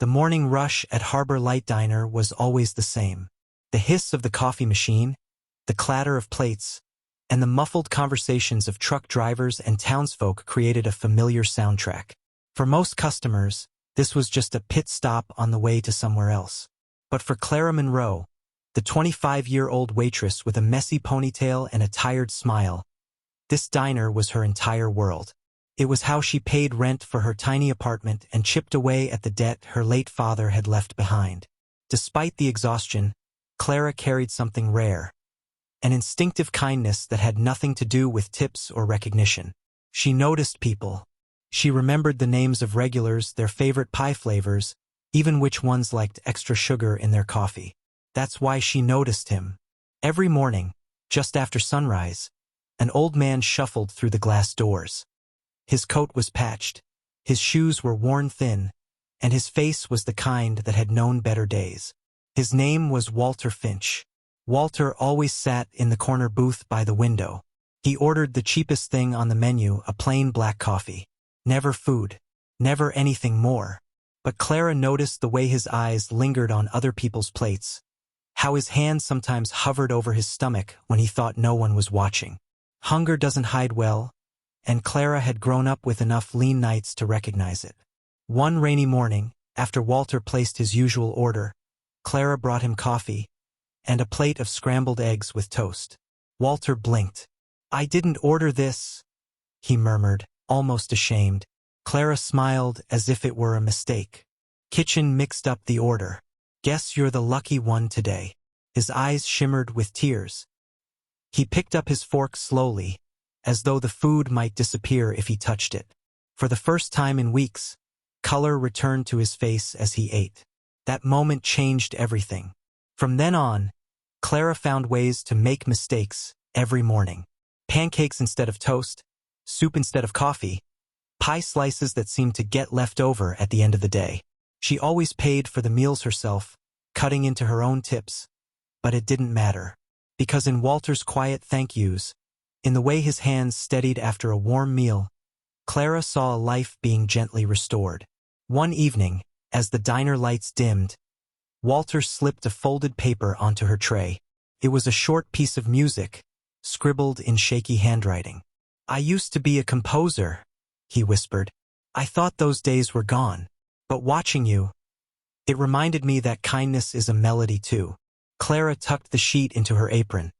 The morning rush at Harbor Light Diner was always the same. The hiss of the coffee machine, the clatter of plates, and the muffled conversations of truck drivers and townsfolk created a familiar soundtrack. For most customers, this was just a pit stop on the way to somewhere else. But for Clara Monroe, the 25-year-old waitress with a messy ponytail and a tired smile, this diner was her entire world. It was how she paid rent for her tiny apartment and chipped away at the debt her late father had left behind. Despite the exhaustion, Clara carried something rare, an instinctive kindness that had nothing to do with tips or recognition. She noticed people. She remembered the names of regulars, their favorite pie flavors, even which ones liked extra sugar in their coffee. That's why she noticed him. Every morning, just after sunrise, an old man shuffled through the glass doors. His coat was patched, his shoes were worn thin, and his face was the kind that had known better days. His name was Walter Finch. Walter always sat in the corner booth by the window. He ordered the cheapest thing on the menu, a plain black coffee. Never food. Never anything more. But Clara noticed the way his eyes lingered on other people's plates, how his hand sometimes hovered over his stomach when he thought no one was watching. Hunger doesn't hide well, and Clara had grown up with enough lean nights to recognize it. One rainy morning, after Walter placed his usual order, Clara brought him coffee and a plate of scrambled eggs with toast. Walter blinked. "I didn't order this," he murmured, almost ashamed. Clara smiled as if it were a mistake. Kitchen mixed up the order. "Guess you're the lucky one today." His eyes shimmered with tears. He picked up his fork slowly, as though the food might disappear if he touched it. For the first time in weeks, color returned to his face as he ate. That moment changed everything. From then on, Clara found ways to make mistakes every morning. Pancakes instead of toast, soup instead of coffee, pie slices that seemed to get left over at the end of the day. She always paid for the meals herself, cutting into her own tips. But it didn't matter, because in Walter's quiet thank yous, in the way his hands steadied after a warm meal, Clara saw a life being gently restored. One evening, as the diner lights dimmed, Walter slipped a folded paper onto her tray. It was a short piece of music, scribbled in shaky handwriting. "I used to be a composer," he whispered. "I thought those days were gone. But watching you, it reminded me that kindness is a melody too." Clara tucked the sheet into her apron,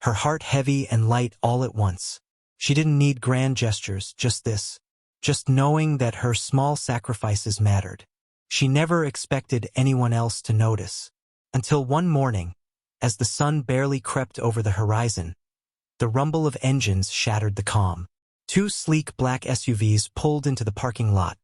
her heart heavy and light all at once. She didn't need grand gestures, just this. Just knowing that her small sacrifices mattered. She never expected anyone else to notice. Until one morning, as the sun barely crept over the horizon, the rumble of engines shattered the calm. Two sleek black SUVs pulled into the parking lot,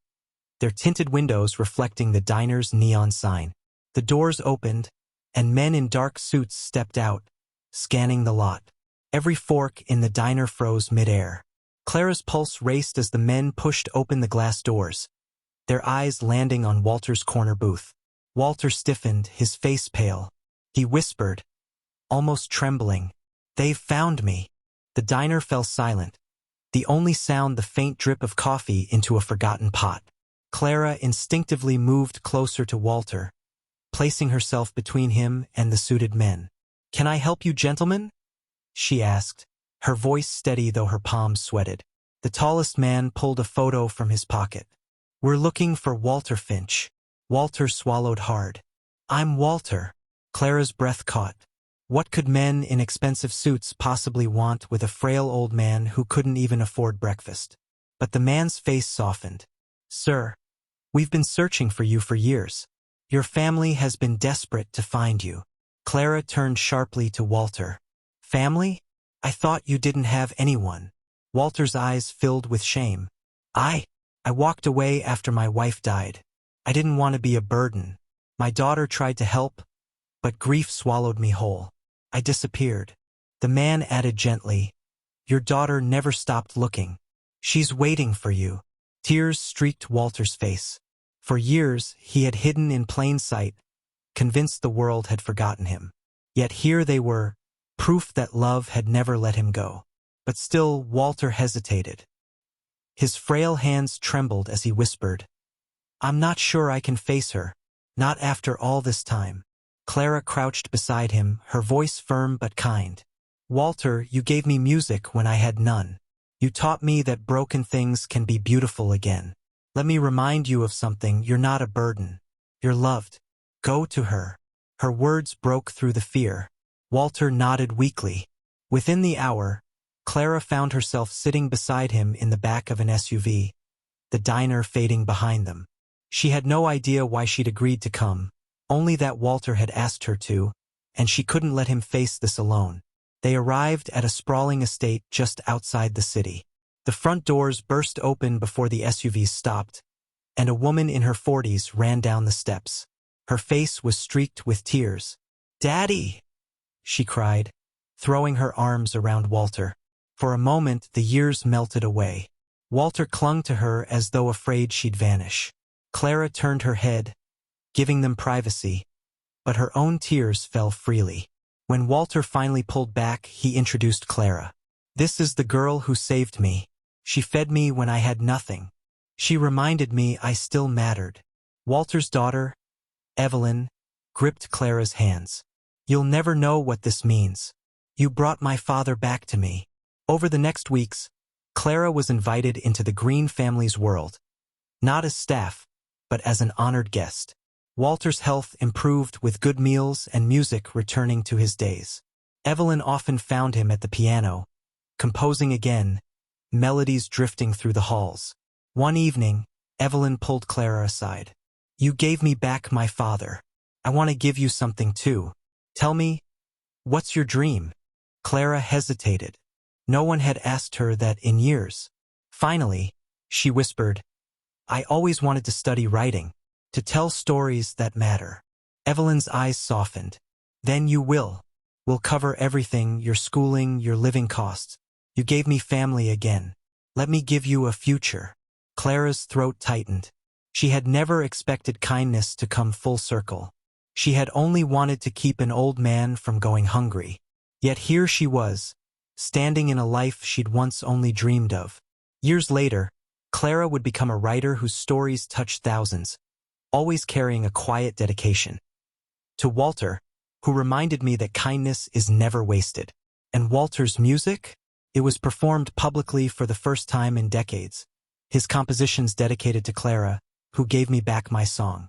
their tinted windows reflecting the diner's neon sign. The doors opened, and men in dark suits stepped out, scanning the lot. Every fork in the diner froze midair. Clara's pulse raced as the men pushed open the glass doors, their eyes landing on Walter's corner booth. Walter stiffened, his face pale. He whispered, almost trembling, "They've found me." The diner fell silent, the only sound the faint drip of coffee into a forgotten pot. Clara instinctively moved closer to Walter, placing herself between him and the suited men. "Can I help you, gentlemen?" she asked, her voice steady though her palms sweated. The tallest man pulled a photo from his pocket. "We're looking for Walter Finch." Walter swallowed hard. "I'm Walter." Clara's breath caught. What could men in expensive suits possibly want with a frail old man who couldn't even afford breakfast? But the man's face softened. "Sir, we've been searching for you for years. Your family has been desperate to find you." Clara turned sharply to Walter. "Family? I thought you didn't have anyone." Walter's eyes filled with shame. I walked away after my wife died. I didn't want to be a burden. My daughter tried to help, but grief swallowed me whole. I disappeared." The man added gently, "Your daughter never stopped looking. She's waiting for you." Tears streaked Walter's face. For years, he had hidden in plain sight, convinced the world had forgotten him. Yet here they were, proof that love had never let him go. But still, Walter hesitated. His frail hands trembled as he whispered, I'm not sure I can face her. Not after all this time. Clara crouched beside him, her voice firm but kind. Walter, you gave me music when I had none. You taught me that broken things can be beautiful again. Let me remind you of something, you're not a burden. You're loved. Go to her. Her words broke through the fear. Walter nodded weakly. Within the hour, Clara found herself sitting beside him in the back of an SUV, the diner fading behind them. She had no idea why she'd agreed to come, only that Walter had asked her to, and she couldn't let him face this alone. They arrived at a sprawling estate just outside the city. The front doors burst open before the SUV stopped, and a woman in her 40s ran down the steps. Her face was streaked with tears. "Daddy!" she cried, throwing her arms around Walter. For a moment, the years melted away. Walter clung to her as though afraid she'd vanish. Clara turned her head, giving them privacy, but her own tears fell freely. When Walter finally pulled back, he introduced Clara. "This is the girl who saved me. She fed me when I had nothing. She reminded me I still mattered." Walter's daughter, Evelyn, gripped Clara's hands. "You'll never know what this means. You brought my father back to me." Over the next weeks, Clara was invited into the Green family's world, not as staff, but as an honored guest. Walter's health improved with good meals and music returning to his days. Evelyn often found him at the piano, composing again, melodies drifting through the halls. One evening, Evelyn pulled Clara aside. "You gave me back my father. I want to give you something too. Tell me, what's your dream?" Clara hesitated. No one had asked her that in years. Finally, she whispered, "I always wanted to study writing, to tell stories that matter." Evelyn's eyes softened. "Then you will. We'll cover everything, your schooling, your living costs. You gave me family again. Let me give you a future." Clara's throat tightened. She had never expected kindness to come full circle. She had only wanted to keep an old man from going hungry. Yet here she was, standing in a life she'd once only dreamed of. Years later, Clara would become a writer whose stories touched thousands, always carrying a quiet dedication. To Walter, who reminded me that kindness is never wasted. And Walter's music? It was performed publicly for the first time in decades. His compositions dedicated to Clara, who gave me back my song.